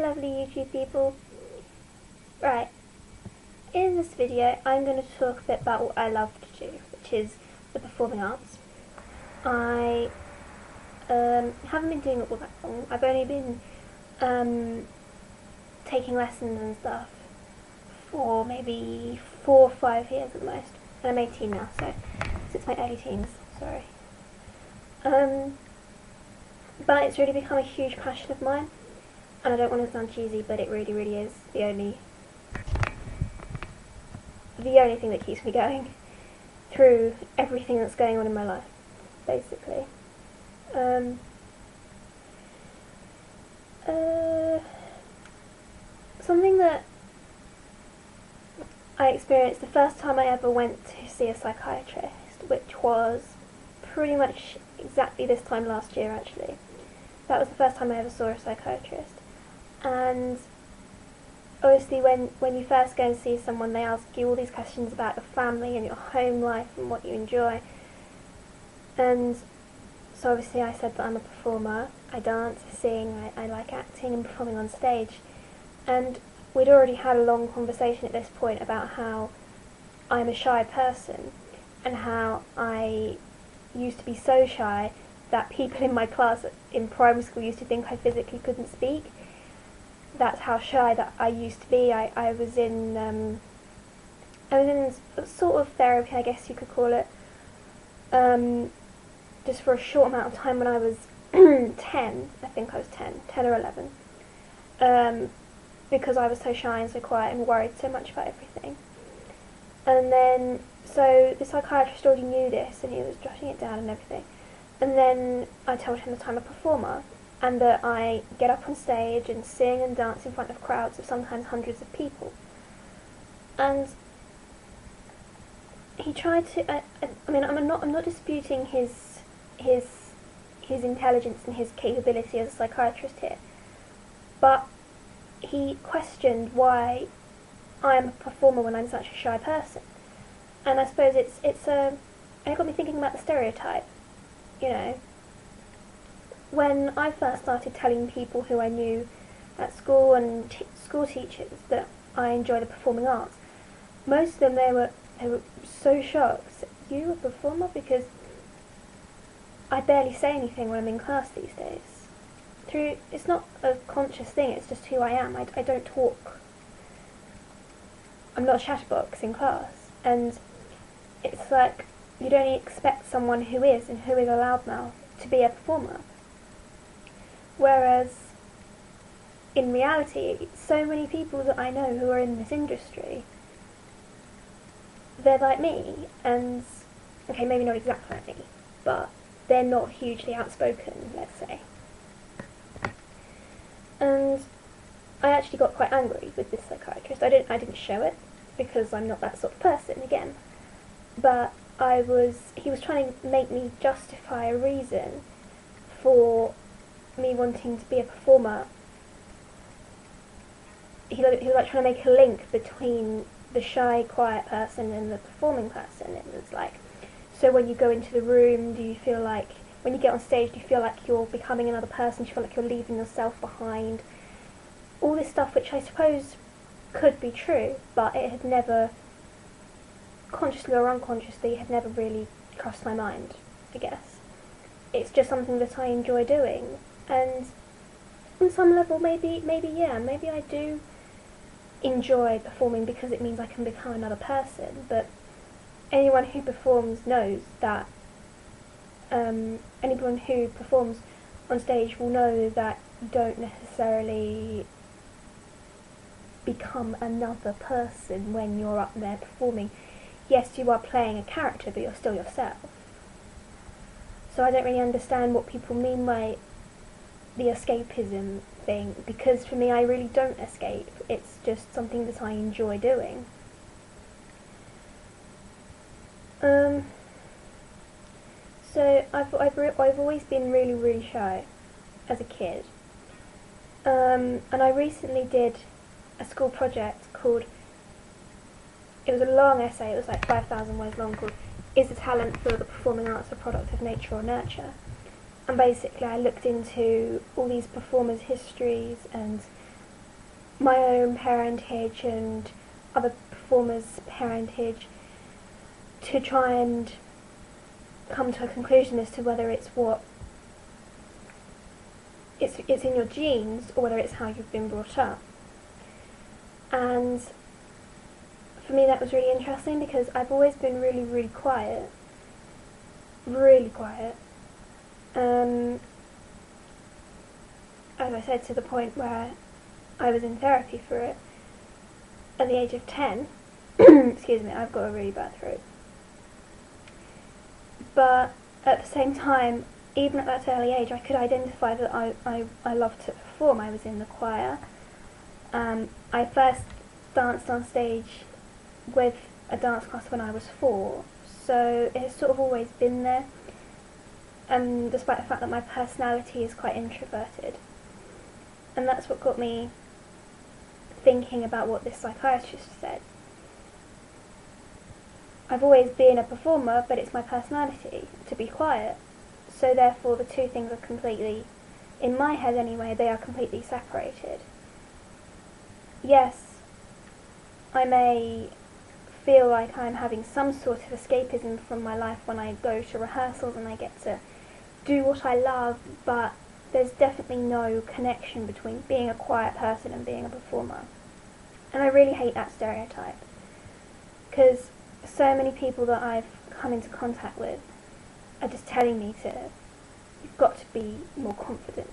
lovely YouTube people. Right, in this video I'm going to talk a bit about what I love to do, which is the performing arts. I haven't been doing it all that long. I've only been taking lessons and stuff for maybe 4 or 5 years at the most. And I'm 18 now, so it's my early teens, sorry. But it's really become a huge passion of mine, and I don't want to sound cheesy, but it really, really is the only thing that keeps me going through everything that's going on in my life, basically. Something that I experienced the first time I ever went to see a psychiatrist, which was pretty much exactly this time last year, actually. That was the first time I ever saw a psychiatrist. And obviously when you first go and see someone, they ask you all these questions about your family and your home life and what you enjoy. And so obviously I said that I'm a performer. I dance, I sing, I like acting and performing on stage. And we'd already had a long conversation at this point about how I'm a shy person and how I used to be so shy that people in my class in primary school used to think I physically couldn't speak. That's how shy that I used to be. I was in sort of therapy, I guess you could call it, just for a short amount of time when I was 10. I think I was 10 or 11, because I was so shy and so quiet and worried so much about everything. And then, so the psychiatrist already knew this and he was jotting it down and everything. And then I told him that I'm a performer and that I get up on stage and sing and dance in front of crowds of sometimes hundreds of people. And he tried to, I mean, I'm not disputing his intelligence and his capability as a psychiatrist here, but he questioned why I'm a performer when I'm such a shy person. And I suppose it got me thinking about the stereotype, you know. When I first started telling people who I knew at school and school teachers that I enjoy the performing arts, most of them they were so shocked. You a performer? Because I barely say anything when I'm in class these days. It's not a conscious thing, it's just who I am. I don't talk. I'm not a chatterbox in class. And it's like, you'd only expect someone who is, and who is a loudmouth, to be a performer. Whereas, in reality, so many people that I know who are in this industry, they're like me, and, okay, maybe not exactly like me, but they're not hugely outspoken, let's say. And I actually got quite angry with this psychiatrist. I didn't show it, because I'm not that sort of person, again. But he was trying to make me justify a reason for me wanting to be a performer. He was like trying to make a link between the shy, quiet person and the performing person. It was like, so when you go into the room, do you feel like, when you get on stage, do you feel like you're becoming another person? Do you feel like you're leaving yourself behind? All this stuff, which I suppose could be true, but it had never, consciously or unconsciously, had never really crossed my mind, I guess. It's just something that I enjoy doing, and on some level maybe I do enjoy performing because it means I can become another person, but anyone who performs knows that, anyone who performs on stage will know that you don't necessarily become another person when you're up there performing. Yes, you are playing a character, but you're still yourself. So I don't really understand what people mean by the escapism thing, because for me I really don't escape. It's just something that I enjoy doing. So I've always been really, really shy as a kid. And I recently did a school project called, it was a long essay, it was like 5,000 words long, called Is the Talent for the Performing Arts a Product of Nature or Nurture? And basically I looked into all these performers' histories and my own parentage and other performers' parentage to try and come to a conclusion as to whether it's it's in your genes or whether it's how you've been brought up. And for me that was really interesting because I've always been really, really quiet. Really quiet. As I said, to the point where I was in therapy for it at the age of 10. Excuse me, I've got a really bad throat. But at the same time, even at that early age, I could identify that I loved to perform. I was in the choir. I first danced on stage with a dance class when I was 4, so it has sort of always been there, despite the fact that my personality is quite introverted. And that's what got me thinking about what this psychiatrist said. I've always been a performer, but it's my personality to be quiet. So therefore the two things are completely, in my head anyway, they are completely separated. Yes, I may feel like I'm having some sort of escapism from my life when I go to rehearsals and I get to do what I love, but there's definitely no connection between being a quiet person and being a performer. And I really hate that stereotype, because so many people that I've come into contact with are just telling me you've got to be more confident.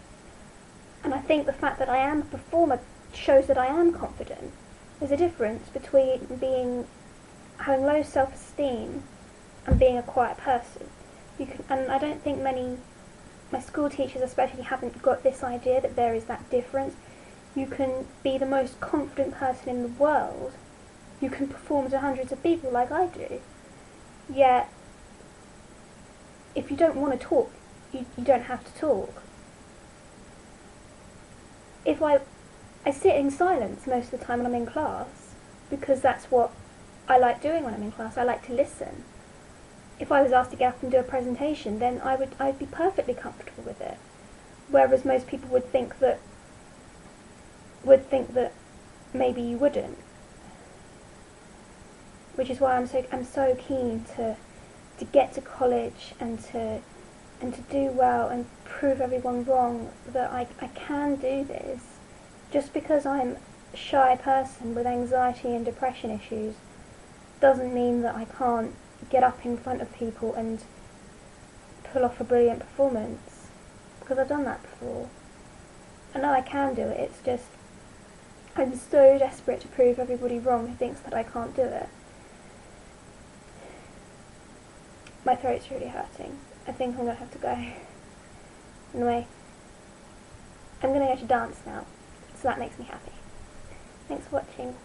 And I think the fact that I am a performer shows that I am confident. There's a difference between having low self-esteem and being a quiet person. And I don't think my school teachers especially haven't got this idea that there is that difference. You can be the most confident person in the world. You can perform to hundreds of people like I do. Yet, if you don't want to talk, you don't have to talk. If I sit in silence most of the time when I'm in class, because that's what I like doing when I'm in class. I like to listen. If I was asked to get up and do a presentation, then I'd be perfectly comfortable with it. Whereas most people would think that maybe you wouldn't. Which is why I'm so keen to get to college and to do well and prove everyone wrong that I can do this. Just because I'm a shy person with anxiety and depression issues doesn't mean that I can't get up in front of people and pull off a brilliant performance, because I've done that before. I know I can do it, it's just I'm so desperate to prove everybody wrong who thinks that I can't do it. My throat's really hurting. I think I'm going to have to go. Anyway, I'm going to go to dance now, so that makes me happy. Thanks for watching.